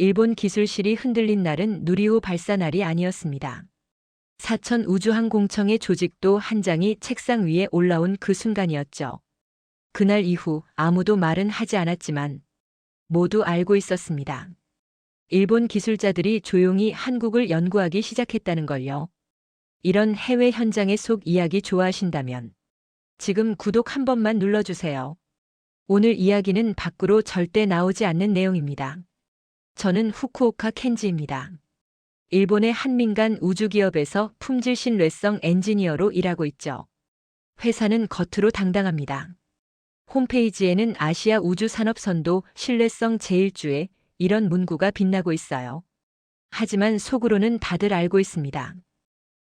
일본 기술실이 흔들린 날은 누리호 발사 날이 아니었습니다. 사천 우주항공청의 조직도 한 장이 책상 위에 올라온 그 순간이었죠. 그날 이후 아무도 말은 하지 않았지만 모두 알고 있었습니다. 일본 기술자들이 조용히 한국을 연구하기 시작했다는 걸요. 이런 해외 현장의 속 이야기 좋아하신다면 지금 구독 한 번만 눌러주세요. 오늘 이야기는 밖으로 절대 나오지 않는 내용입니다. 저는 후쿠오카 켄지입니다. 일본의 한 민간 우주기업에서 품질 신뢰성 엔지니어로 일하고 있죠. 회사는 겉으로 당당합니다. 홈페이지에는 아시아 우주산업선도 신뢰성 제1주에 이런 문구가 빛나고 있어요. 하지만 속으로는 다들 알고 있습니다.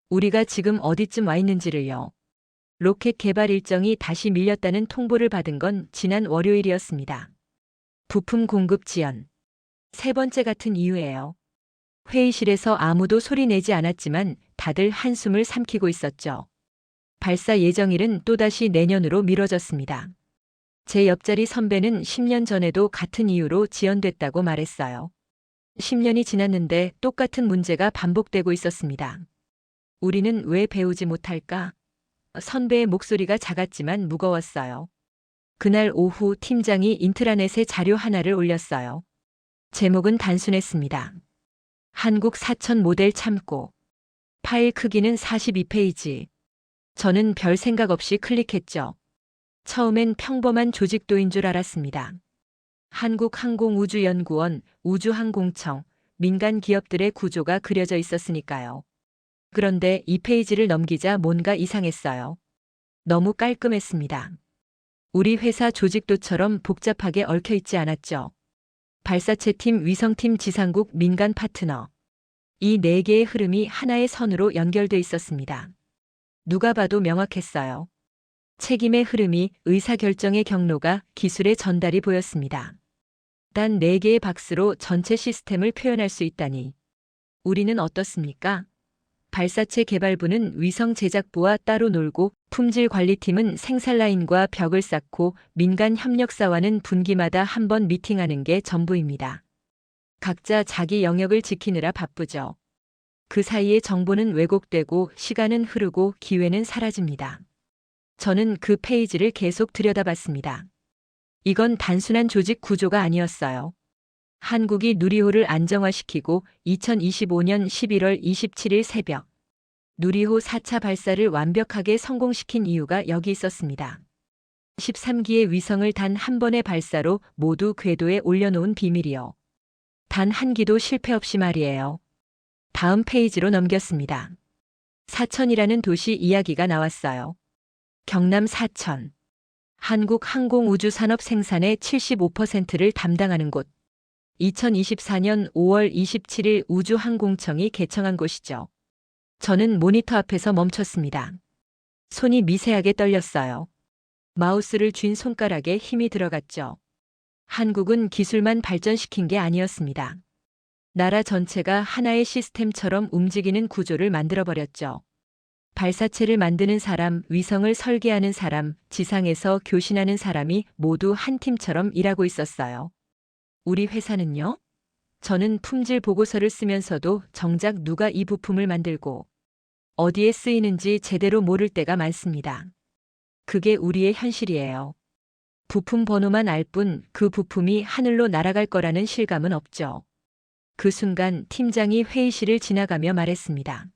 우리가 지금 어디쯤 와 있는지를요. 로켓 개발 일정이 다시 밀렸다는 통보를 받은 건 지난 월요일이었습니다. 부품 공급 지연. 세 번째 같은 이유예요. 회의실에서 아무도 소리 내지 않았지만 다들 한숨을 삼키고 있었죠. 발사 예정일은 또다시 내년으로 미뤄졌습니다. 제 옆자리 선배는 10년 전에도 같은 이유로 지연됐다고 말했어요. 10년이 지났는데 똑같은 문제가 반복되고 있었습니다. 우리는 왜 배우지 못할까? 선배의 목소리가 작았지만 무거웠어요. 그날 오후 팀장이 인트라넷에 자료 하나를 올렸어요. 제목은 단순했습니다. 한국 사천 모델 참고. 파일 크기는 42페이지. 저는 별 생각 없이 클릭했죠. 처음엔 평범한 조직도인 줄 알았습니다. 한국항공우주연구원, 우주항공청, 민간 기업들의 구조가 그려져 있었으니까요. 그런데 이 페이지를 넘기자 뭔가 이상했어요. 너무 깔끔했습니다. 우리 회사 조직도처럼 복잡하게 얽혀 있지 않았죠. 발사체팀, 위성팀, 지상국, 민간 파트너. 이 네 개의 흐름이 하나의 선으로 연결돼 있었습니다. 누가 봐도 명확했어요. 책임의 흐름이, 의사결정의 경로가, 기술의 전달이 보였습니다. 단 4개의 박스로 전체 시스템을 표현할 수 있다니. 우리는 어떻습니까? 발사체 개발부는 위성 제작부와 따로 놀고, 품질 관리팀은 생산 라인과 벽을 쌓고, 민간 협력사와는 분기마다 한 번 미팅하는 게 전부입니다. 각자 자기 영역을 지키느라 바쁘죠. 그 사이에 정보는 왜곡되고, 시간은 흐르고, 기회는 사라집니다. 저는 그 페이지를 계속 들여다봤습니다. 이건 단순한 조직 구조가 아니었어요. 한국이 누리호를 안정화시키고 2025년 11월 27일 새벽 누리호 4차 발사를 완벽하게 성공시킨 이유가 여기 있었습니다. 13기의 위성을 단 한 번의 발사로 모두 궤도에 올려놓은 비밀이요. 단 한 기도 실패 없이 말이에요. 다음 페이지로 넘겼습니다. 사천이라는 도시 이야기가 나왔어요. 경남 사천. 한국 항공우주산업 생산의 75%를 담당하는 곳. 2024년 5월 27일 우주항공청이 개청한 곳이죠. 저는 모니터 앞에서 멈췄습니다. 손이 미세하게 떨렸어요. 마우스를 쥔 손가락에 힘이 들어갔죠. 한국은 기술만 발전시킨 게 아니었습니다. 나라 전체가 하나의 시스템처럼 움직이는 구조를 만들어버렸죠. 발사체를 만드는 사람, 위성을 설계하는 사람, 지상에서 교신하는 사람이 모두 한 팀처럼 일하고 있었어요. 우리 회사는요? 저는 품질 보고서를 쓰면서도 정작 누가 이 부품을 만들고 어디에 쓰이는지 제대로 모를 때가 많습니다. 그게 우리의 현실이에요. 부품 번호만 알 뿐 그 부품이 하늘로 날아갈 거라는 실감은 없죠. 그 순간 팀장이 회의실을 지나가며 말했습니다.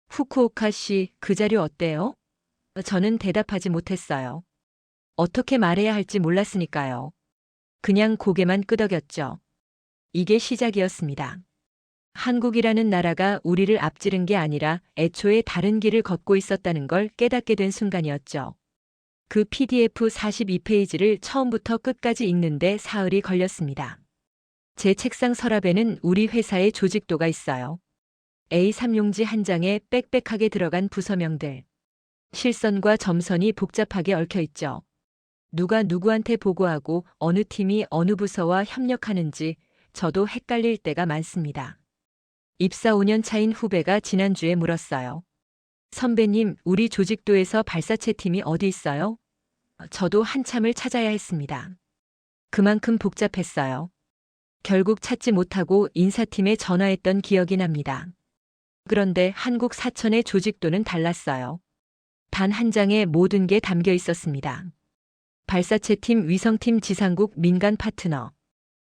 후쿠오카 씨, 그 자료 어때요? 저는 대답하지 못했어요. 어떻게 말해야 할지 몰랐으니까요. 그냥 고개만 끄덕였죠. 이게 시작이었습니다. 한국이라는 나라가 우리를 앞지른 게 아니라 애초에 다른 길을 걷고 있었다는 걸 깨닫게 된 순간이었죠. 그 PDF 42페이지를 처음부터 끝까지 읽는데 사흘이 걸렸습니다. 제 책상 서랍에는 우리 회사의 조직도가 있어요. A3 용지 한 장에 빽빽하게 들어간 부서명들. 실선과 점선이 복잡하게 얽혀 있죠. 누가 누구한테 보고하고 어느 팀이 어느 부서와 협력하는지 저도 헷갈릴 때가 많습니다. 입사 5년 차인 후배가 지난주에 물었어요. 선배님, 우리 조직도에서 발사체 팀이 어디 있어요? 저도 한참을 찾아야 했습니다. 그만큼 복잡했어요. 결국 찾지 못하고 인사팀에 전화했던 기억이 납니다. 그런데 한국 사천의 조직도는 달랐어요. 단 한 장에 모든 게 담겨 있었습니다. 발사체팀, 위성팀, 지상국, 민간 파트너.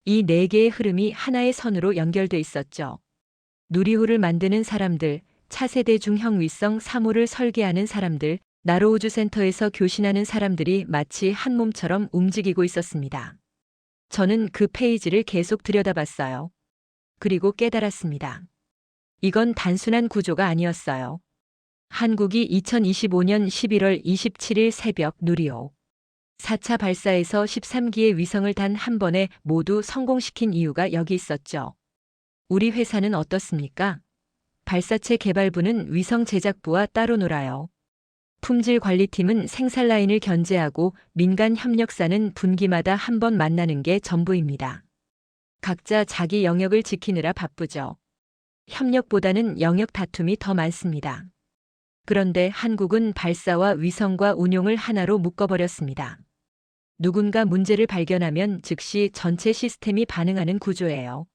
이 네 개의 흐름이 하나의 선으로 연결돼 있었죠. 누리호를 만드는 사람들, 차세대 중형 위성 3호를 설계하는 사람들, 나로우주센터에서 교신하는 사람들이 마치 한 몸처럼 움직이고 있었습니다. 저는 그 페이지를 계속 들여다봤어요. 그리고 깨달았습니다. 이건 단순한 구조가 아니었어요. 한국이 2025년 11월 27일 새벽 누리호 4차 발사에서 13기의 위성을 단 한 번에 모두 성공시킨 이유가 여기 있었죠. 우리 회사는 어떻습니까? 발사체 개발부는 위성 제작부와 따로 놀아요. 품질 관리팀은 생산 라인을 견제하고 민간 협력사는 분기마다 한 번 만나는 게 전부입니다. 각자 자기 영역을 지키느라 바쁘죠. 협력보다는 영역 다툼이 더 많습니다. 그런데 한국은 발사와 위성과 운용을 하나로 묶어버렸습니다. 누군가 문제를 발견하면 즉시 전체 시스템이 반응하는 구조예요.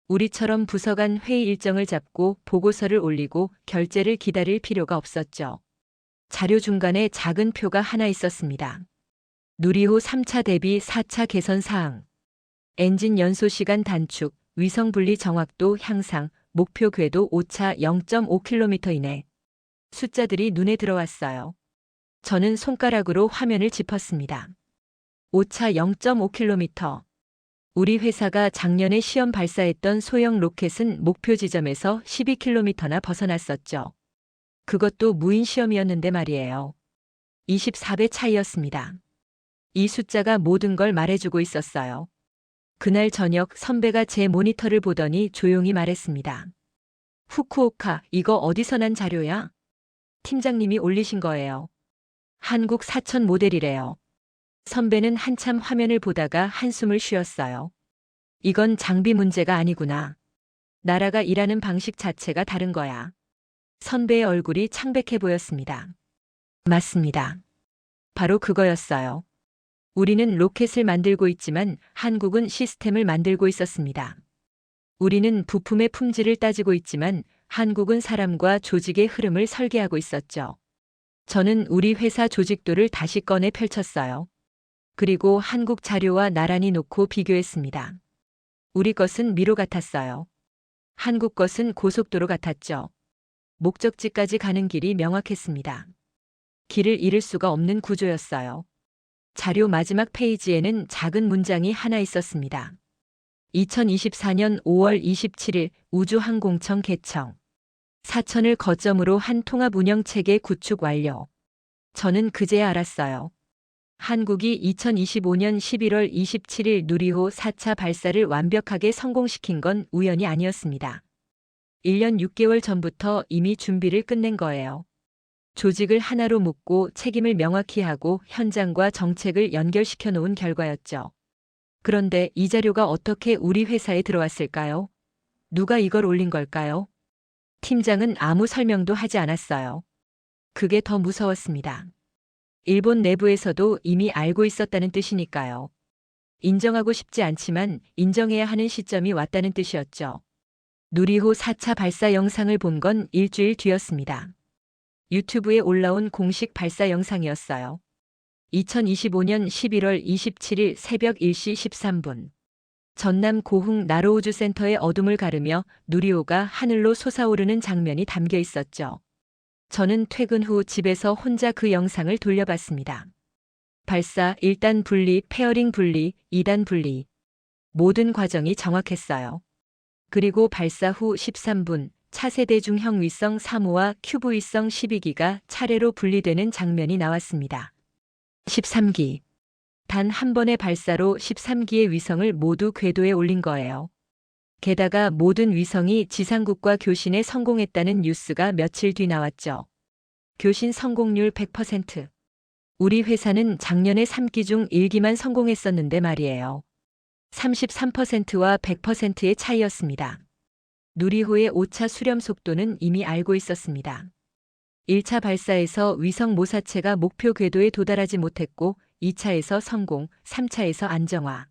우리처럼 부서 간 회의 일정을 잡고 보고서를 올리고 결제를 기다릴 필요가 없었죠. 자료 중간에 작은 표가 하나 있었습니다. 누리호 3차 대비 4차 개선 사항. 엔진 연소 시간 단축, 위성 분리 정확도 향상, 목표 궤도 5차 0.5km 이내. 숫자들이 눈에 들어왔어요. 저는 손가락으로 화면을 짚었습니다. 5차 0.5km. 우리 회사가 작년에 시험 발사했던 소형 로켓은 목표 지점에서 12km나 벗어났었죠. 그것도 무인 시험이었는데 말이에요. 24배 차이였습니다. 이 숫자가 모든 걸 말해주고 있었어요. 그날 저녁 선배가 제 모니터를 보더니 조용히 말했습니다. 후쿠오카, 이거 어디서 난 자료야? 팀장님이 올리신 거예요. 한국 사천 모델이래요. 선배는 한참 화면을 보다가 한숨을 쉬었어요. 이건 장비 문제가 아니구나. 나라가 일하는 방식 자체가 다른 거야. 선배의 얼굴이 창백해 보였습니다. 맞습니다. 바로 그거였어요. 우리는 로켓을 만들고 있지만 한국은 시스템을 만들고 있었습니다. 우리는 부품의 품질을 따지고 있지만 한국은 사람과 조직의 흐름을 설계하고 있었죠. 저는 우리 회사 조직도를 다시 꺼내 펼쳤어요. 그리고 한국 자료와 나란히 놓고 비교했습니다. 우리 것은 미로 같았어요. 한국 것은 고속도로 같았죠. 목적지까지 가는 길이 명확했습니다. 길을 잃을 수가 없는 구조였어요. 자료 마지막 페이지에는 작은 문장이 하나 있었습니다. 2024년 5월 27일 우주항공청 개청. 사천을 거점으로 한 통합 운영체계 구축 완료. 저는 그제야 알았어요. 한국이 2025년 11월 27일 누리호 4차 발사를 완벽하게 성공시킨 건 우연이 아니었습니다. 1년 6개월 전부터 이미 준비를 끝낸 거예요. 조직을 하나로 묶고 책임을 명확히 하고 현장과 정책을 연결시켜 놓은 결과였죠. 그런데 이 자료가 어떻게 우리 회사에 들어왔을까요? 누가 이걸 올린 걸까요? 팀장은 아무 설명도 하지 않았어요. 그게 더 무서웠습니다. 일본 내부에서도 이미 알고 있었다는 뜻이니까요. 인정하고 싶지 않지만 인정해야 하는 시점이 왔다는 뜻이었죠. 누리호 4차 발사 영상을 본 건 일주일 뒤였습니다. 유튜브에 올라온 공식 발사 영상이었어요. 2025년 11월 27일 새벽 1시 13분. 전남 고흥 나로우주센터의 어둠을 가르며 누리호가 하늘로 솟아오르는 장면이 담겨 있었죠. 저는 퇴근 후 집에서 혼자 그 영상을 돌려봤습니다. 발사 1단 분리, 페어링 분리, 2단 분리. 모든 과정이 정확했어요. 그리고 발사 후 13분, 차세대 중형 위성 3호와 큐브 위성 12기가 차례로 분리되는 장면이 나왔습니다. 13기. 단 한 번의 발사로 13기의 위성을 모두 궤도에 올린 거예요. 게다가 모든 위성이 지상국과 교신에 성공했다는 뉴스가 며칠 뒤 나왔죠. 교신 성공률 100%. 우리 회사는 작년에 3기 중 1기만 성공했었는데 말이에요. 33%와 100%의 차이였습니다. 누리호의 5차 수렴 속도는 이미 알고 있었습니다. 1차 발사에서 위성 모사체가 목표 궤도에 도달하지 못했고 2차에서 성공, 3차에서 안정화,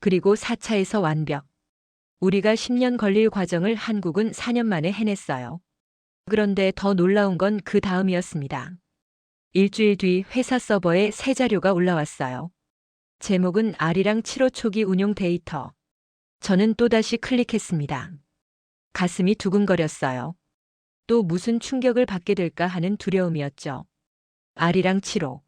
그리고 4차에서 완벽. 우리가 10년 걸릴 과정을 한국은 4년 만에 해냈어요. 그런데 더 놀라운 건 그 다음이었습니다. 일주일 뒤 회사 서버에 새 자료가 올라왔어요. 제목은 아리랑 7호 초기 운용 데이터. 저는 또다시 클릭했습니다. 가슴이 두근거렸어요. 또 무슨 충격을 받게 될까 하는 두려움이었죠. 아리랑 7호.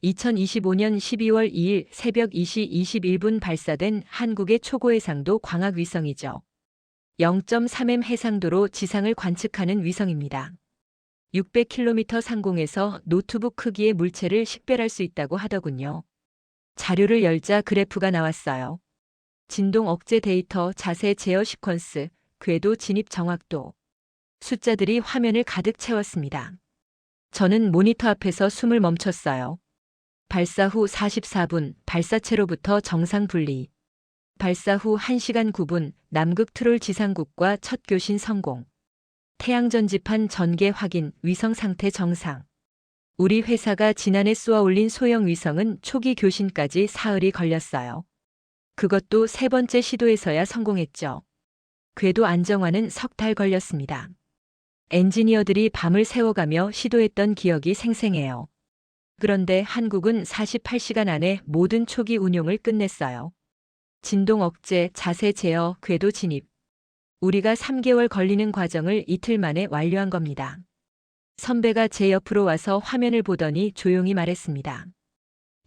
2025년 12월 2일 새벽 2시 21분 발사된 한국의 초고해상도 광학위성이죠. 0.3m 해상도로 지상을 관측하는 위성입니다. 600km 상공에서 노트북 크기의 물체를 식별할 수 있다고 하더군요. 자료를 열자 그래프가 나왔어요. 진동 억제 데이터, 자세 제어 시퀀스, 궤도 진입 정확도. 숫자들이 화면을 가득 채웠습니다. 저는 모니터 앞에서 숨을 멈췄어요. 발사 후 44분, 발사체로부터 정상 분리. 발사 후 1시간 9분, 남극 트롤 지상국과 첫 교신 성공. 태양 전지판 전개 확인, 위성 상태 정상. 우리 회사가 지난해 쏘아 올린 소형 위성은 초기 교신까지 사흘이 걸렸어요. 그것도 세 번째 시도에서야 성공했죠. 궤도 안정화는 석 달 걸렸습니다. 엔지니어들이 밤을 새워가며 시도했던 기억이 생생해요. 그런데 한국은 48시간 안에 모든 초기 운용을 끝냈어요. 진동 억제, 자세 제어, 궤도 진입. 우리가 3개월 걸리는 과정을 이틀 만에 완료한 겁니다. 선배가 제 옆으로 와서 화면을 보더니 조용히 말했습니다.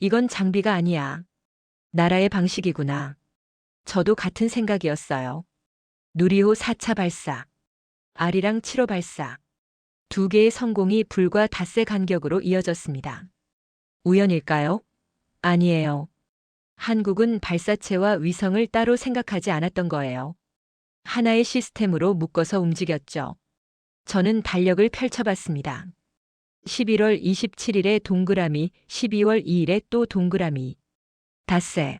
이건 장비가 아니야. 나라의 방식이구나. 저도 같은 생각이었어요. 누리호 4차 발사. 아리랑 7호 발사. 두 개의 성공이 불과 닷새 간격으로 이어졌습니다. 우연일까요? 아니에요. 한국은 발사체와 위성을 따로 생각하지 않았던 거예요. 하나의 시스템으로 묶어서 움직였죠. 저는 달력을 펼쳐봤습니다. 11월 27일에 동그라미, 12월 2일에 또 동그라미. 닷새.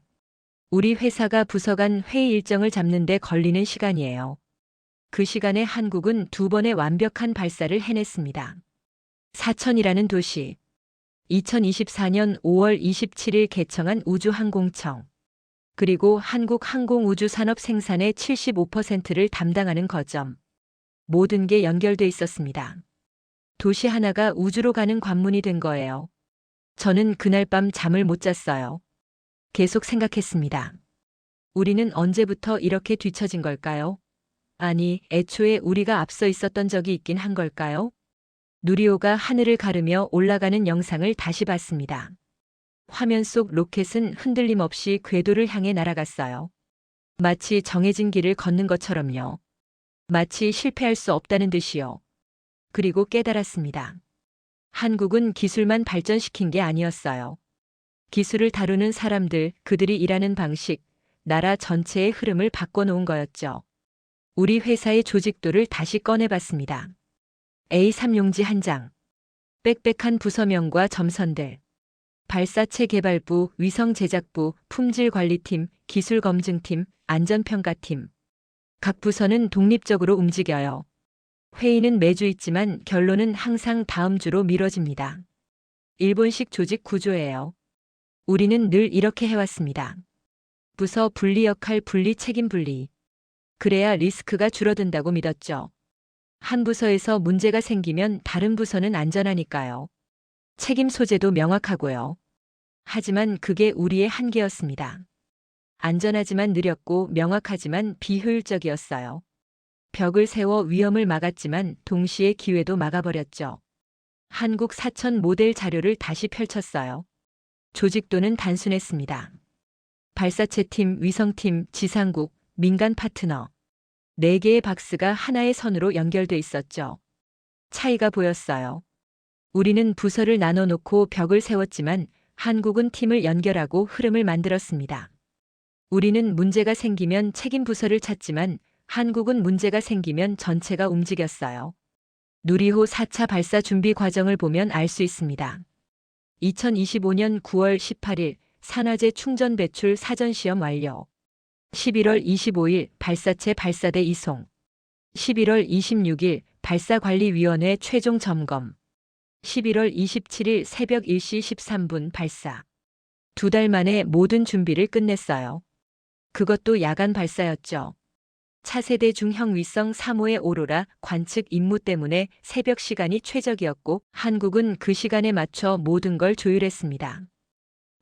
우리 회사가 부서 간 회의 일정을 잡는데 걸리는 시간이에요. 그 시간에 한국은 2번의 완벽한 발사를 해냈습니다. 사천이라는 도시. 2024년 5월 27일 개청한 우주항공청. 그리고 한국 항공우주산업 생산의 75%를 담당하는 거점. 모든 게 연결돼 있었습니다. 도시 하나가 우주로 가는 관문이 된 거예요. 저는 그날 밤 잠을 못 잤어요. 계속 생각했습니다. 우리는 언제부터 이렇게 뒤처진 걸까요? 아니, 애초에 우리가 앞서 있었던 적이 있긴 한 걸까요? 누리호가 하늘을 가르며 올라가는 영상을 다시 봤습니다. 화면 속 로켓은 흔들림 없이 궤도를 향해 날아갔어요. 마치 정해진 길을 걷는 것처럼요. 마치 실패할 수 없다는 듯이요. 그리고 깨달았습니다. 한국은 기술만 발전시킨 게 아니었어요. 기술을 다루는 사람들, 그들이 일하는 방식, 나라 전체의 흐름을 바꿔놓은 거였죠. 우리 회사의 조직도를 다시 꺼내봤습니다. A3 용지 한 장. 빽빽한 부서명과 점선들. 발사체 개발부, 위성 제작부, 품질관리팀, 기술검증팀, 안전평가팀. 각 부서는 독립적으로 움직여요. 회의는 매주 있지만 결론은 항상 다음 주로 미뤄집니다. 일본식 조직 구조예요. 우리는 늘 이렇게 해왔습니다. 부서 분리 역할 분리 책임 분리. 그래야 리스크가 줄어든다고 믿었죠. 한 부서에서 문제가 생기면 다른 부서는 안전하니까요. 책임 소재도 명확하고요. 하지만 그게 우리의 한계였습니다. 안전하지만 느렸고 명확하지만 비효율적이었어요. 벽을 세워 위험을 막았지만 동시에 기회도 막아버렸죠. 한국 사천 모델 자료를 다시 펼쳤어요. 조직도는 단순했습니다. 발사체팀, 위성팀, 지상국, 민간 파트너. 4개의 박스가 하나의 선으로 연결돼 있었죠. 차이가 보였어요. 우리는 부서를 나눠놓고 벽을 세웠지만 한국은 팀을 연결하고 흐름을 만들었습니다. 우리는 문제가 생기면 책임 부서를 찾지만 한국은 문제가 생기면 전체가 움직였어요. 누리호 4차 발사 준비 과정을 보면 알 수 있습니다. 2025년 9월 18일 산화제 충전 배출 사전시험 완료. 11월 25일 발사체 발사대 이송. 11월 26일 발사관리위원회 최종 점검. 11월 27일 새벽 1시 13분 발사. 2달 만에 모든 준비를 끝냈어요. 그것도 야간 발사였죠. 차세대 중형 위성 3호의 오로라 관측 임무 때문에 새벽 시간이 최적이었고 한국은 그 시간에 맞춰 모든 걸 조율했습니다.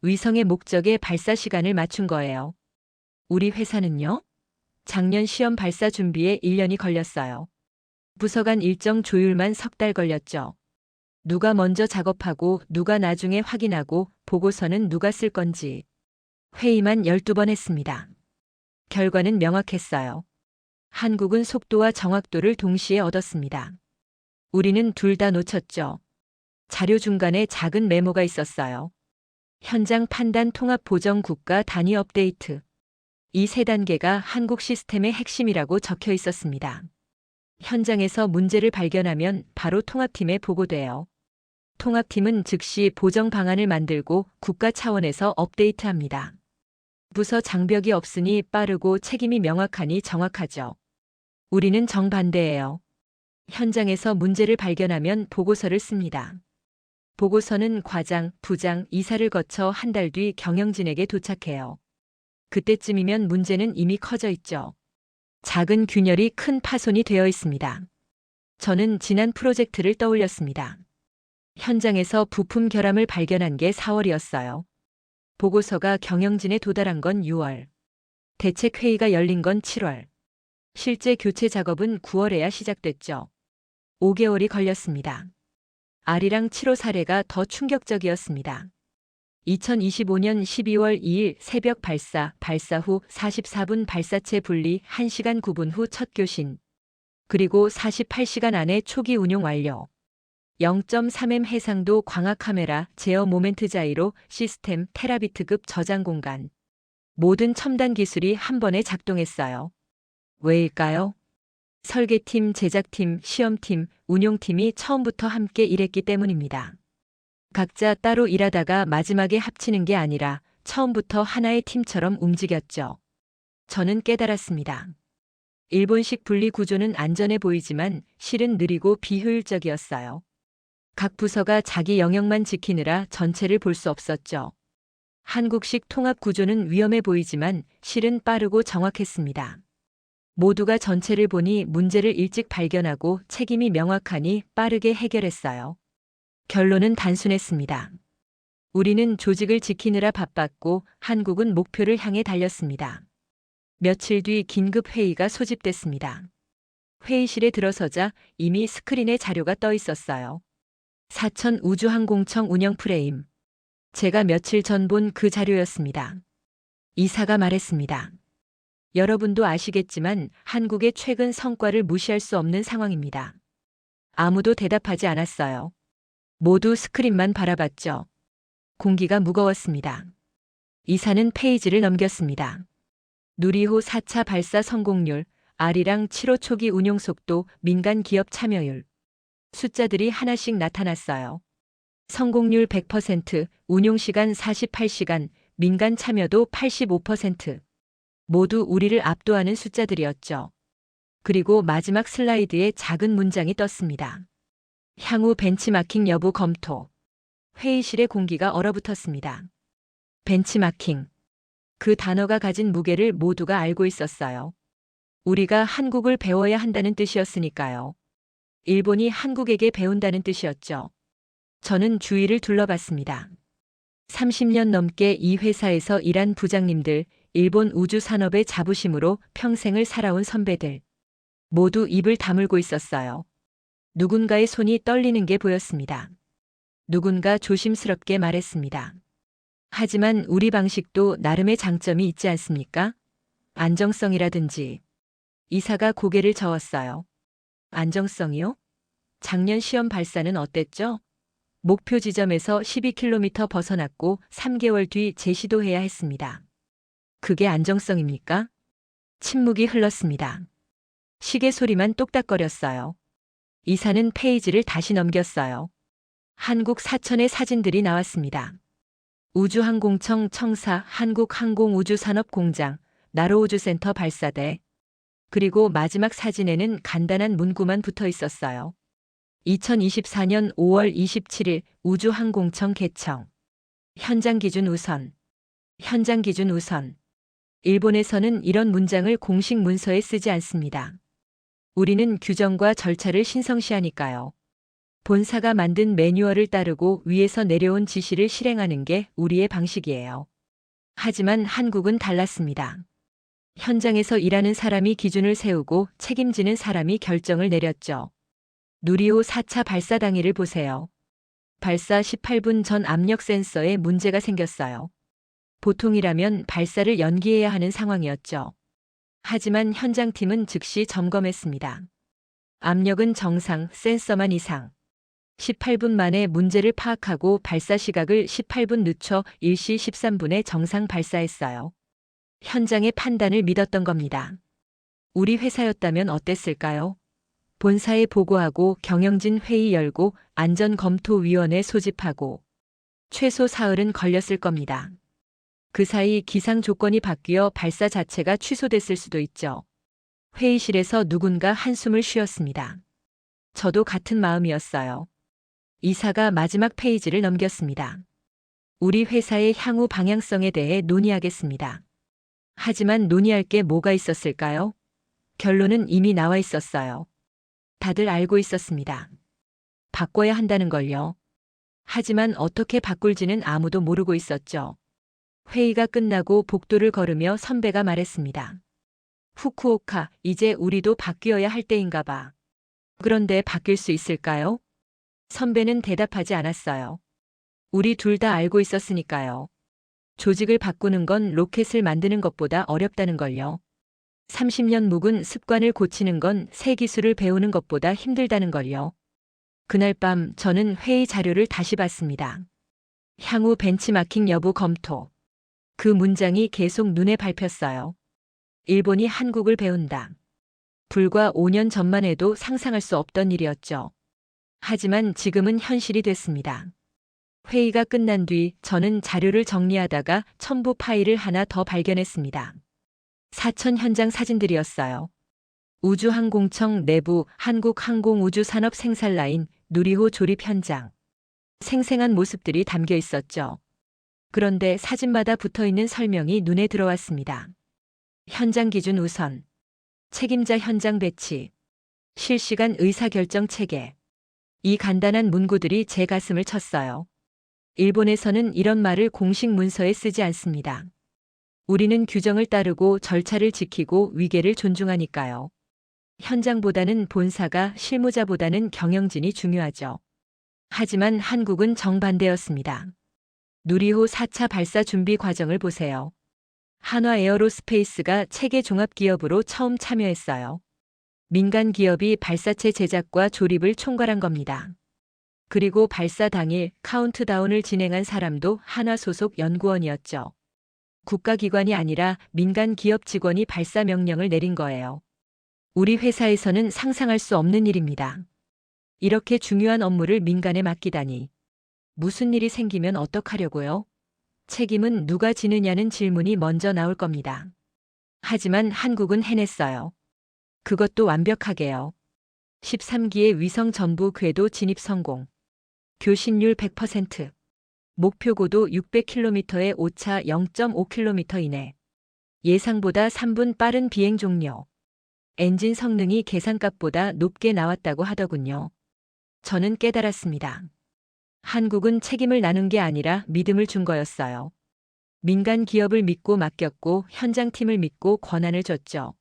위성의 목적에 발사 시간을 맞춘 거예요. 우리 회사는요? 작년 시험 발사 준비에 1년이 걸렸어요. 부서 간 일정 조율만 석 달 걸렸죠. 누가 먼저 작업하고 누가 나중에 확인하고 보고서는 누가 쓸 건지. 회의만 12번 했습니다. 결과는 명확했어요. 한국은 속도와 정확도를 동시에 얻었습니다. 우리는 둘 다 놓쳤죠. 자료 중간에 작은 메모가 있었어요. 현장 판단 통합 보정 국가 단위 업데이트. 이 세 단계가 한국 시스템의 핵심이라고 적혀 있었습니다. 현장에서 문제를 발견하면 바로 통합팀에 보고돼요. 통합팀은 즉시 보정 방안을 만들고 국가 차원에서 업데이트합니다. 부서 장벽이 없으니 빠르고 책임이 명확하니 정확하죠. 우리는 정반대예요. 현장에서 문제를 발견하면 보고서를 씁니다. 보고서는 과장, 부장, 이사를 거쳐 한 달 뒤 경영진에게 도착해요. 그때쯤이면 문제는 이미 커져 있죠. 작은 균열이 큰 파손이 되어 있습니다. 저는 지난 프로젝트를 떠올렸습니다. 현장에서 부품 결함을 발견한 게 4월이었어요. 보고서가 경영진에 도달한 건 6월. 대책회의가 열린 건 7월. 실제 교체 작업은 9월에야 시작됐죠. 5개월이 걸렸습니다. 아리랑 7호 사례가 더 충격적이었습니다. 2025년 12월 2일 새벽 발사 후 44분 발사체 분리 1시간 9분 후 첫 교신. 그리고 48시간 안에 초기 운용 완료. 0.3M 해상도 광학 카메라, 제어 모멘트 자이로 시스템 테라비트급 저장 공간. 모든 첨단 기술이 한 번에 작동했어요. 왜일까요? 설계팀, 제작팀, 시험팀, 운용팀이 처음부터 함께 일했기 때문입니다. 각자 따로 일하다가 마지막에 합치는 게 아니라 처음부터 하나의 팀처럼 움직였죠. 저는 깨달았습니다. 일본식 분리 구조는 안전해 보이지만 실은 느리고 비효율적이었어요. 각 부서가 자기 영역만 지키느라 전체를 볼 수 없었죠. 한국식 통합 구조는 위험해 보이지만 실은 빠르고 정확했습니다. 모두가 전체를 보니 문제를 일찍 발견하고 책임이 명확하니 빠르게 해결했어요. 결론은 단순했습니다. 우리는 조직을 지키느라 바빴고 한국은 목표를 향해 달렸습니다. 며칠 뒤 긴급 회의가 소집됐습니다. 회의실에 들어서자 이미 스크린에 자료가 떠 있었어요. 사천 우주항공청 운영 프레임. 제가 며칠 전 본 그 자료였습니다. 이사가 말했습니다. 여러분도 아시겠지만 한국의 최근 성과를 무시할 수 없는 상황입니다. 아무도 대답하지 않았어요. 모두 스크린만 바라봤죠. 공기가 무거웠습니다. 이사는 페이지를 넘겼습니다. 누리호 4차 발사 성공률, 아리랑 7호 초기 운용 속도, 민간 기업 참여율. 숫자들이 하나씩 나타났어요. 성공률 100%, 운용시간 48시간, 민간 참여도 85%. 모두 우리를 압도하는 숫자들이었죠. 그리고 마지막 슬라이드에 작은 문장이 떴습니다. 향후 벤치마킹 여부 검토. 회의실의 공기가 얼어붙었습니다. 벤치마킹. 그 단어가 가진 무게를 모두가 알고 있었어요. 우리가 한국을 배워야 한다는 뜻이었으니까요. 일본이 한국에게 배운다는 뜻이었죠. 저는 주위를 둘러봤습니다. 30년 넘게 이 회사에서 일한 부장님들, 일본 우주 산업의 자부심으로 평생을 살아온 선배들. 모두 입을 다물고 있었어요. 누군가의 손이 떨리는 게 보였습니다. 누군가 조심스럽게 말했습니다. 하지만 우리 방식도 나름의 장점이 있지 않습니까? 안정성이라든지. 이사가 고개를 저었어요. 안정성이요? 작년 시험 발사는 어땠죠? 목표 지점에서 12km 벗어났고 3개월 뒤 재시도해야 했습니다. 그게 안정성입니까? 침묵이 흘렀습니다. 시계 소리만 똑딱거렸어요. 이사는 페이지를 다시 넘겼어요. 한국 사천의 사진들이 나왔습니다. 우주항공청 청사 한국항공우주산업공장 나로우주센터 발사대. 그리고 마지막 사진에는 간단한 문구만 붙어 있었어요. 2024년 5월 27일 우주항공청 개청. 현장 기준 우선. 현장 기준 우선. 일본에서는 이런 문장을 공식 문서에 쓰지 않습니다. 우리는 규정과 절차를 신성시하니까요. 본사가 만든 매뉴얼을 따르고 위에서 내려온 지시를 실행하는 게 우리의 방식이에요. 하지만 한국은 달랐습니다. 현장에서 일하는 사람이 기준을 세우고 책임지는 사람이 결정을 내렸죠. 누리호 4차 발사 당일을 보세요. 발사 18분 전 압력 센서에 문제가 생겼어요. 보통이라면 발사를 연기해야 하는 상황이었죠. 하지만 현장팀은 즉시 점검했습니다. 압력은 정상, 센서만 이상. 18분 만에 문제를 파악하고 발사 시각을 18분 늦춰 1시 13분에 정상 발사했어요. 현장의 판단을 믿었던 겁니다. 우리 회사였다면 어땠을까요? 본사에 보고하고 경영진 회의 열고 안전검토위원회 소집하고 최소 사흘은 걸렸을 겁니다. 그 사이 기상 조건이 바뀌어 발사 자체가 취소됐을 수도 있죠. 회의실에서 누군가 한숨을 쉬었습니다. 저도 같은 마음이었어요. 이사가 마지막 페이지를 넘겼습니다. 우리 회사의 향후 방향성에 대해 논의하겠습니다. 하지만 논의할 게 뭐가 있었을까요? 결론은 이미 나와 있었어요. 다들 알고 있었습니다. 바꿔야 한다는 걸요. 하지만 어떻게 바꿀지는 아무도 모르고 있었죠. 회의가 끝나고 복도를 걸으며 선배가 말했습니다. 후쿠오카, 이제 우리도 바뀌어야 할 때인가 봐. 그런데 바뀔 수 있을까요? 선배는 대답하지 않았어요. 우리 둘 다 알고 있었으니까요. 조직을 바꾸는 건 로켓을 만드는 것보다 어렵다는 걸요. 30년 묵은 습관을 고치는 건 새 기술을 배우는 것보다 힘들다는 걸요. 그날 밤 저는 회의 자료를 다시 봤습니다. 향후 벤치마킹 여부 검토. 그 문장이 계속 눈에 밟혔어요. 일본이 한국을 배운다. 불과 5년 전만 해도 상상할 수 없던 일이었죠. 하지만 지금은 현실이 됐습니다. 회의가 끝난 뒤 저는 자료를 정리하다가 첨부 파일을 하나 더 발견했습니다. 사천 현장 사진들이었어요. 우주항공청 내부 한국항공우주산업 생산라인 누리호 조립 현장. 생생한 모습들이 담겨 있었죠. 그런데 사진마다 붙어있는 설명이 눈에 들어왔습니다. 현장 기준 우선, 책임자 현장 배치, 실시간 의사결정 체계. 이 간단한 문구들이 제 가슴을 쳤어요. 일본에서는 이런 말을 공식 문서에 쓰지 않습니다. 우리는 규정을 따르고 절차를 지키고 위계를 존중하니까요. 현장보다는 본사가 실무자보다는 경영진이 중요하죠. 하지만 한국은 정반대였습니다. 누리호 4차 발사 준비 과정을 보세요. 한화 에어로스페이스가 체계 종합 기업으로 처음 참여했어요. 민간 기업이 발사체 제작과 조립을 총괄한 겁니다. 그리고 발사 당일 카운트다운을 진행한 사람도 한화 소속 연구원이었죠. 국가기관이 아니라 민간 기업 직원이 발사 명령을 내린 거예요. 우리 회사에서는 상상할 수 없는 일입니다. 이렇게 중요한 업무를 민간에 맡기다니. 무슨 일이 생기면 어떡하려고요? 책임은 누가 지느냐는 질문이 먼저 나올 겁니다. 하지만 한국은 해냈어요. 그것도 완벽하게요. 13기의 위성 전부 궤도 진입 성공. 교신율 100%. 목표 고도 600km의 오차 0.5km 이내. 예상보다 3분 빠른 비행 종료. 엔진 성능이 계산값보다 높게 나왔다고 하더군요. 저는 깨달았습니다. 한국은 책임을 나눈 게 아니라 믿음을 준 거였어요. 민간 기업을 믿고 맡겼고 현장팀을 믿고 권한을 줬죠.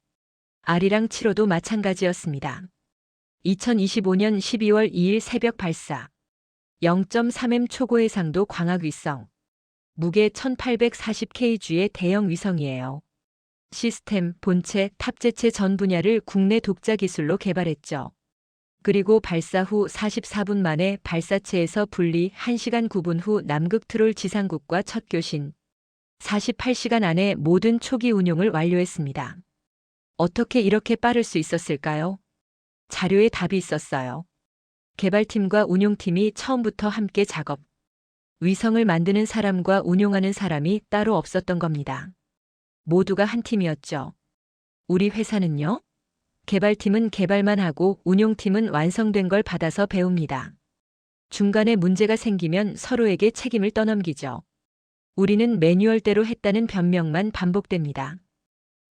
아리랑 7호도 마찬가지였습니다. 2025년 12월 2일 새벽 발사. 0.3m 초고해상도 광학 위성. 무게 1840kg의 대형 위성이에요. 시스템, 본체, 탑재체 전 분야를 국내 독자 기술로 개발했죠. 그리고 발사 후 44분 만에 발사체에서 분리 1시간 9분 후 남극 트롤 지상국과 첫 교신. 48시간 안에 모든 초기 운용을 완료했습니다. 어떻게 이렇게 빠를 수 있었을까요? 자료에 답이 있었어요. 개발팀과 운용팀이 처음부터 함께 작업. 위성을 만드는 사람과 운용하는 사람이 따로 없었던 겁니다. 모두가 한 팀이었죠. 우리 회사는요? 개발팀은 개발만 하고 운용팀은 완성된 걸 받아서 배웁니다. 중간에 문제가 생기면 서로에게 책임을 떠넘기죠. 우리는 매뉴얼대로 했다는 변명만 반복됩니다.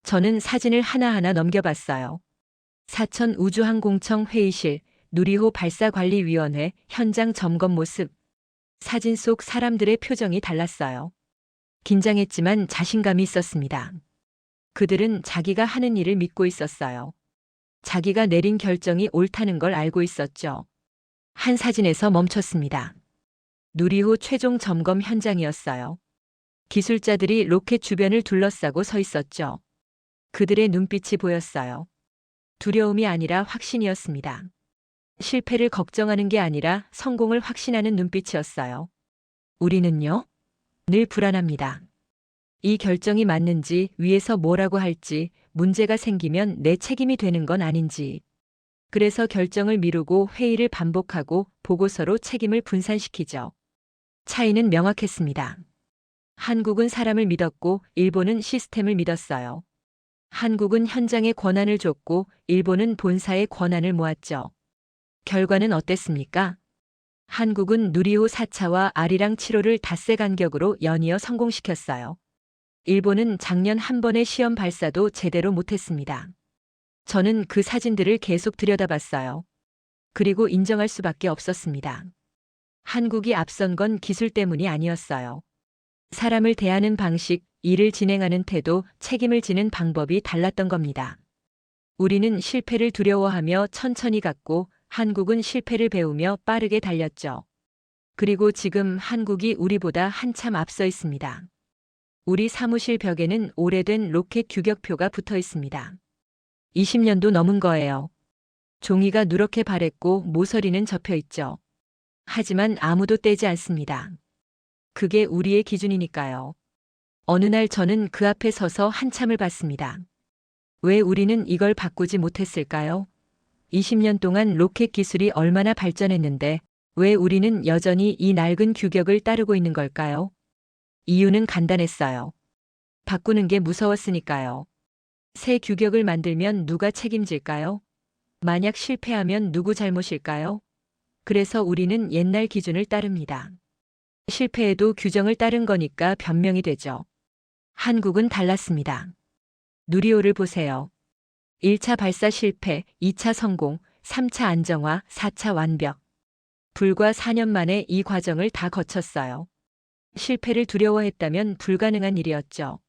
저는 사진을 하나하나 넘겨봤어요. 사천 우주항공청 회의실, 누리호 발사관리위원회 현장 점검 모습. 사진 속 사람들의 표정이 달랐어요. 긴장했지만 자신감이 있었습니다. 그들은 자기가 하는 일을 믿고 있었어요. 자기가 내린 결정이 옳다는 걸 알고 있었죠. 한 사진에서 멈췄습니다. 누리호 최종 점검 현장이었어요. 기술자들이 로켓 주변을 둘러싸고 서 있었죠. 그들의 눈빛이 보였어요. 두려움이 아니라 확신이었습니다. 실패를 걱정하는 게 아니라 성공을 확신하는 눈빛이었어요. 우리는요? 늘 불안합니다. 이 결정이 맞는지, 위에서 뭐라고 할지, 문제가 생기면 내 책임이 되는 건 아닌지. 그래서 결정을 미루고 회의를 반복하고 보고서로 책임을 분산시키죠. 차이는 명확했습니다. 한국은 사람을 믿었고 일본은 시스템을 믿었어요. 한국은 현장에 권한을 줬고 일본은 본사에 권한을 모았죠. 결과는 어땠습니까? 한국은 누리호 4차와 아리랑 7호를 닷새 간격으로 연이어 성공시켰어요. 일본은 작년 한 번의 시험 발사도 제대로 못했습니다. 저는 그 사진들을 계속 들여다봤어요. 그리고 인정할 수밖에 없었습니다. 한국이 앞선 건 기술 때문이 아니었어요. 사람을 대하는 방식, 일을 진행하는 태도, 책임을 지는 방법이 달랐던 겁니다. 우리는 실패를 두려워하며 천천히 갔고 한국은 실패를 배우며 빠르게 달렸죠. 그리고 지금 한국이 우리보다 한참 앞서 있습니다. 우리 사무실 벽에는 오래된 로켓 규격표가 붙어 있습니다. 20년도 넘은 거예요. 종이가 누렇게 바랬고 모서리는 접혀 있죠. 하지만 아무도 떼지 않습니다. 그게 우리의 기준이니까요. 어느 날 저는 그 앞에 서서 한참을 봤습니다. 왜 우리는 이걸 바꾸지 못했을까요? 20년 동안 로켓 기술이 얼마나 발전했는데 왜 우리는 여전히 이 낡은 규격을 따르고 있는 걸까요? 이유는 간단했어요. 바꾸는 게 무서웠으니까요. 새 규격을 만들면 누가 책임질까요? 만약 실패하면 누구 잘못일까요? 그래서 우리는 옛날 기준을 따릅니다. 실패해도 규정을 따른 거니까 변명이 되죠. 한국은 달랐습니다. 누리호를 보세요. 1차 발사 실패, 2차 성공, 3차 안정화, 4차 완벽. 불과 4년 만에 이 과정을 다 거쳤어요. 실패를 두려워했다면 불가능한 일이었죠.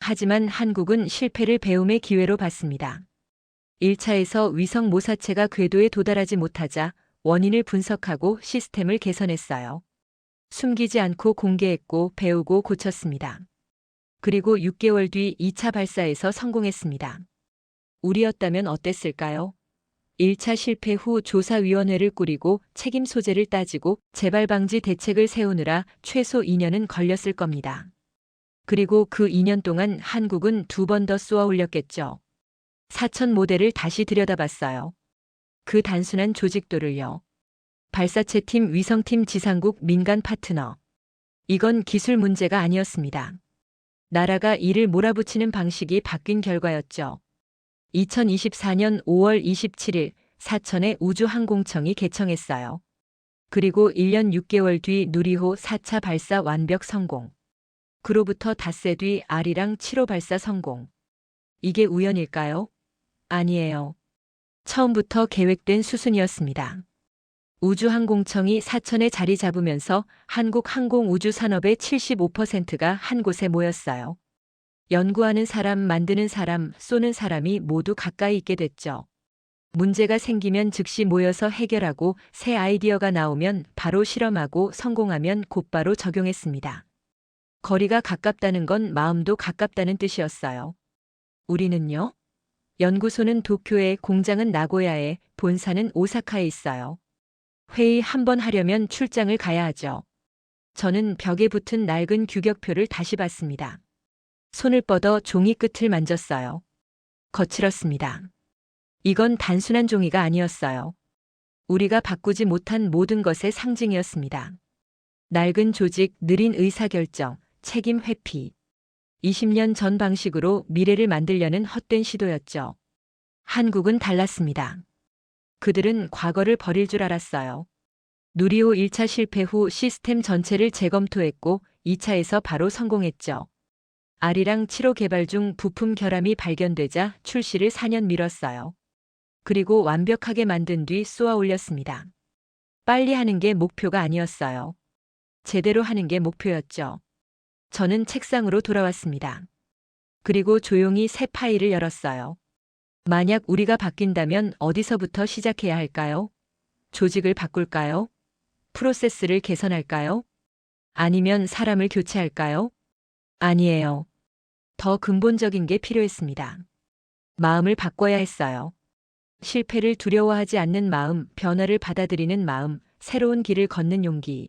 하지만 한국은 실패를 배움의 기회로 봤습니다. 1차에서 위성 모사체가 궤도에 도달하지 못하자 원인을 분석하고 시스템을 개선했어요. 숨기지 않고 공개했고 배우고 고쳤습니다. 그리고 6개월 뒤 2차 발사에서 성공했습니다. 우리였다면 어땠을까요? 1차 실패 후 조사위원회를 꾸리고 책임 소재를 따지고 재발 방지 대책을 세우느라 최소 2년은 걸렸을 겁니다. 그리고 그 2년 동안 한국은 2번 더 쏘아 올렸겠죠. 사천 모델을 다시 들여다봤어요. 그 단순한 조직도를요. 발사체팀, 위성팀, 지상국, 민간 파트너. 이건 기술 문제가 아니었습니다. 나라가 이를 몰아붙이는 방식이 바뀐 결과였죠. 2024년 5월 27일 사천의 우주항공청이 개청했어요. 그리고 1년 6개월 뒤 누리호 4차 발사 완벽 성공. 그로부터 닷새 뒤 아리랑 7호 발사 성공. 이게 우연일까요? 아니에요. 처음부터 계획된 수순이었습니다. 우주항공청이 사천에 자리 잡으면서 한국 항공우주산업의 75%가 한 곳에 모였어요. 연구하는 사람, 만드는 사람, 쏘는 사람이 모두 가까이 있게 됐죠. 문제가 생기면 즉시 모여서 해결하고 새 아이디어가 나오면 바로 실험하고 성공하면 곧바로 적용했습니다. 거리가 가깝다는 건 마음도 가깝다는 뜻이었어요. 우리는요? 연구소는 도쿄에, 공장은 나고야에, 본사는 오사카에 있어요. 회의 한 번 하려면 출장을 가야 하죠. 저는 벽에 붙은 낡은 규격표를 다시 봤습니다. 손을 뻗어 종이 끝을 만졌어요. 거칠었습니다. 이건 단순한 종이가 아니었어요. 우리가 바꾸지 못한 모든 것의 상징이었습니다. 낡은 조직, 느린 의사결정, 책임 회피. 20년 전 방식으로 미래를 만들려는 헛된 시도였죠. 한국은 달랐습니다. 그들은 과거를 버릴 줄 알았어요. 누리호 1차 실패 후 시스템 전체를 재검토했고 2차에서 바로 성공했죠. 아리랑 7호 개발 중 부품 결함이 발견되자 출시를 4년 미뤘어요. 그리고 완벽하게 만든 뒤 쏘아 올렸습니다. 빨리 하는 게 목표가 아니었어요. 제대로 하는 게 목표였죠. 저는 책상으로 돌아왔습니다. 그리고 조용히 새 파일을 열었어요. 만약 우리가 바뀐다면 어디서부터 시작해야 할까요? 조직을 바꿀까요? 프로세스를 개선할까요? 아니면 사람을 교체할까요? 아니에요. 더 근본적인 게 필요했습니다. 마음을 바꿔야 했어요. 실패를 두려워하지 않는 마음, 변화를 받아들이는 마음, 새로운 길을 걷는 용기.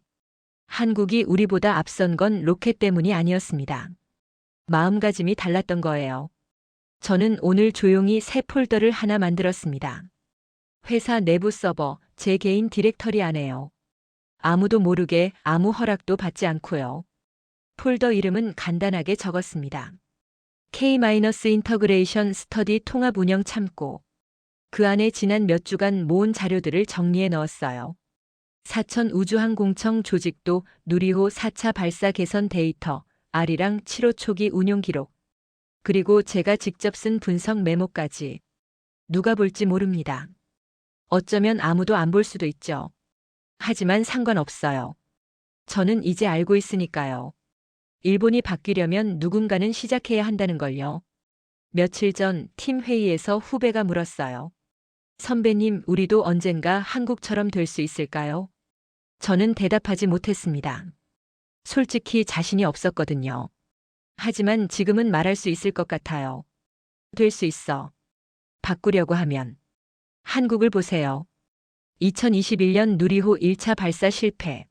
한국이 우리보다 앞선 건 로켓 때문이 아니었습니다. 마음가짐이 달랐던 거예요. 저는 오늘 조용히 새 폴더를 하나 만들었습니다. 회사 내부 서버, 제 개인 디렉터리 안에요. 아무도 모르게 아무 허락도 받지 않고요. 폴더 이름은 간단하게 적었습니다. K-인터그레이션 스터디 통합 운영 참고. 그 안에 지난 몇 주간 모은 자료들을 정리해 넣었어요. 사천 우주항공청 조직도, 누리호 4차 발사 개선 데이터, 아리랑 7호 초기 운용 기록. 그리고 제가 직접 쓴 분석 메모까지. 누가 볼지 모릅니다. 어쩌면 아무도 안 볼 수도 있죠. 하지만 상관없어요. 저는 이제 알고 있으니까요. 일본이 바뀌려면 누군가는 시작해야 한다는 걸요. 며칠 전 팀 회의에서 후배가 물었어요. 선배님, 우리도 언젠가 한국처럼 될 수 있을까요? 저는 대답하지 못했습니다. 솔직히 자신이 없었거든요. 하지만 지금은 말할 수 있을 것 같아요. 될 수 있어. 바꾸려고 하면. 한국을 보세요. 2021년 누리호 1차 발사 실패.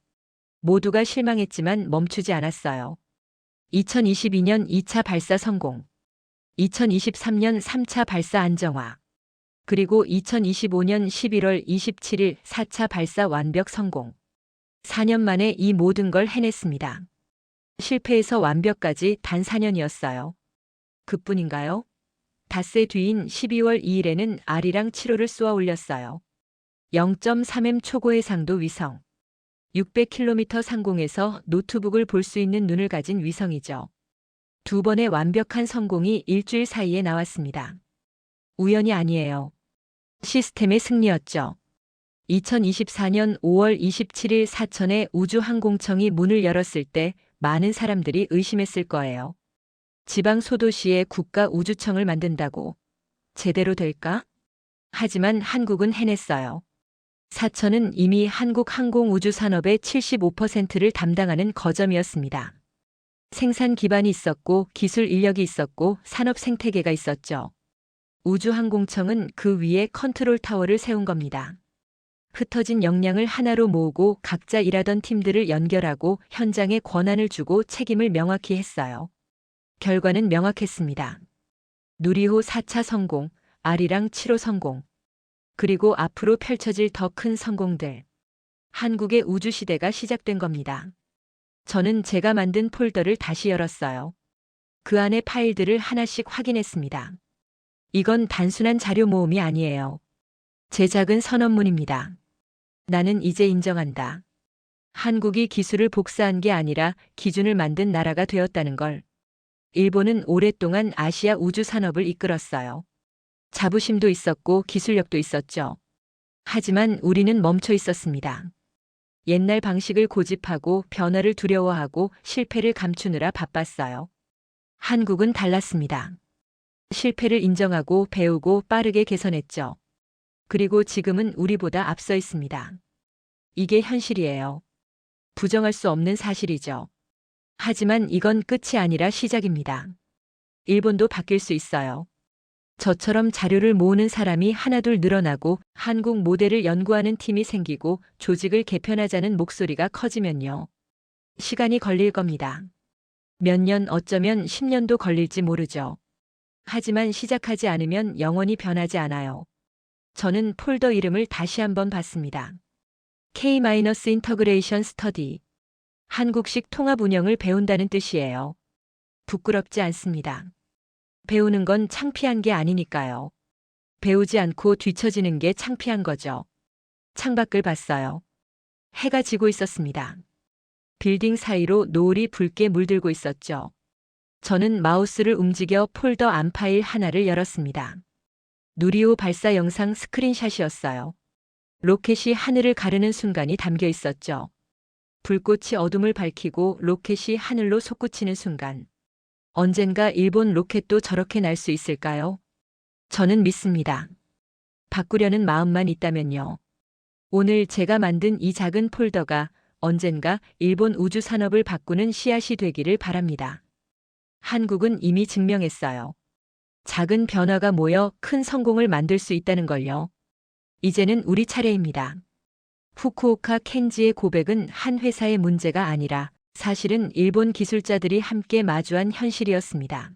모두가 실망했지만 멈추지 않았어요. 2022년 2차 발사 성공. 2023년 3차 발사 안정화. 그리고 2025년 11월 27일 4차 발사 완벽 성공. 4년 만에 이 모든 걸 해냈습니다. 실패에서 완벽까지 단 4년이었어요. 그뿐인가요? 닷새 뒤인 12월 2일에는 아리랑 7호를 쏘아 올렸어요. 0.3m 초고해 상도 위성. 600km 상공에서 노트북을 볼 수 있는 눈을 가진 위성이죠. 두 번의 완벽한 성공이 일주일 사이에 나왔습니다. 우연이 아니에요. 시스템의 승리였죠. 2024년 5월 27일 사천의 우주항공청이 문을 열었을 때 많은 사람들이 의심했을 거예요. 지방 소도시에 국가 우주청을 만든다고. 제대로 될까? 하지만 한국은 해냈어요. 사천은 이미 한국 항공우주산업의 75%를 담당하는 거점이었습니다. 생산 기반이 있었고 기술 인력이 있었고 산업 생태계가 있었죠. 우주항공청은 그 위에 컨트롤 타워를 세운 겁니다. 흩어진 역량을 하나로 모으고 각자 일하던 팀들을 연결하고 현장에 권한을 주고 책임을 명확히 했어요. 결과는 명확했습니다. 누리호 4차 성공, 아리랑 7호 성공. 그리고 앞으로 펼쳐질 더 큰 성공들. 한국의 우주시대가 시작된 겁니다. 저는 제가 만든 폴더를 다시 열었어요. 그 안에 파일들을 하나씩 확인했습니다. 이건 단순한 자료 모음이 아니에요. 제 작은 선언문입니다. 나는 이제 인정한다. 한국이 기술을 복사한 게 아니라 기준을 만든 나라가 되었다는 걸. 일본은 오랫동안 아시아 우주 산업을 이끌었어요. 자부심도 있었고 기술력도 있었죠. 하지만 우리는 멈춰 있었습니다. 옛날 방식을 고집하고 변화를 두려워하고 실패를 감추느라 바빴어요. 한국은 달랐습니다. 실패를 인정하고 배우고 빠르게 개선했죠. 그리고 지금은 우리보다 앞서 있습니다. 이게 현실이에요. 부정할 수 없는 사실이죠. 하지만 이건 끝이 아니라 시작입니다. 일본도 바뀔 수 있어요. 저처럼 자료를 모으는 사람이 하나둘 늘어나고 한국 모델을 연구하는 팀이 생기고 조직을 개편하자는 목소리가 커지면요. 시간이 걸릴 겁니다. 몇 년, 어쩌면 10년도 걸릴지 모르죠. 하지만 시작하지 않으면 영원히 변하지 않아요. 저는 폴더 이름을 다시 한번 봤습니다. K-인터그레이션 스터디. 한국식 통합 운영을 배운다는 뜻이에요. 부끄럽지 않습니다. 배우는 건 창피한 게 아니니까요. 배우지 않고 뒤처지는 게 창피한 거죠. 창밖을 봤어요. 해가 지고 있었습니다. 빌딩 사이로 노을이 붉게 물들고 있었죠. 저는 마우스를 움직여 폴더 안 파일 하나를 열었습니다. 누리호 발사 영상 스크린샷이었어요. 로켓이 하늘을 가르는 순간이 담겨 있었죠. 불꽃이 어둠을 밝히고 로켓이 하늘로 솟구치는 순간. 언젠가 일본 로켓도 저렇게 날 수 있을까요? 저는 믿습니다. 바꾸려는 마음만 있다면요. 오늘 제가 만든 이 작은 폴더가 언젠가 일본 우주 산업을 바꾸는 씨앗이 되기를 바랍니다. 한국은 이미 증명했어요. 작은 변화가 모여 큰 성공을 만들 수 있다는 걸요. 이제는 우리 차례입니다. 후쿠오카 켄지의 고백은 한 회사의 문제가 아니라 사실은 일본 기술자들이 함께 마주한 현실이었습니다.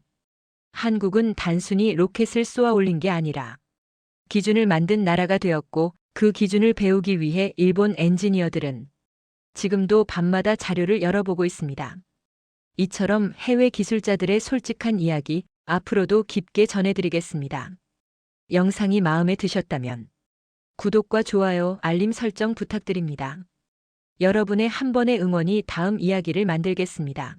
한국은 단순히 로켓을 쏘아 올린 게 아니라 기준을 만든 나라가 되었고 그 기준을 배우기 위해 일본 엔지니어들은 지금도 밤마다 자료를 열어보고 있습니다. 이처럼 해외 기술자들의 솔직한 이야기 앞으로도 깊게 전해드리겠습니다. 영상이 마음에 드셨다면 구독과 좋아요, 알림 설정 부탁드립니다. 여러분의 한 번의 응원이 다음 이야기를 만들겠습니다.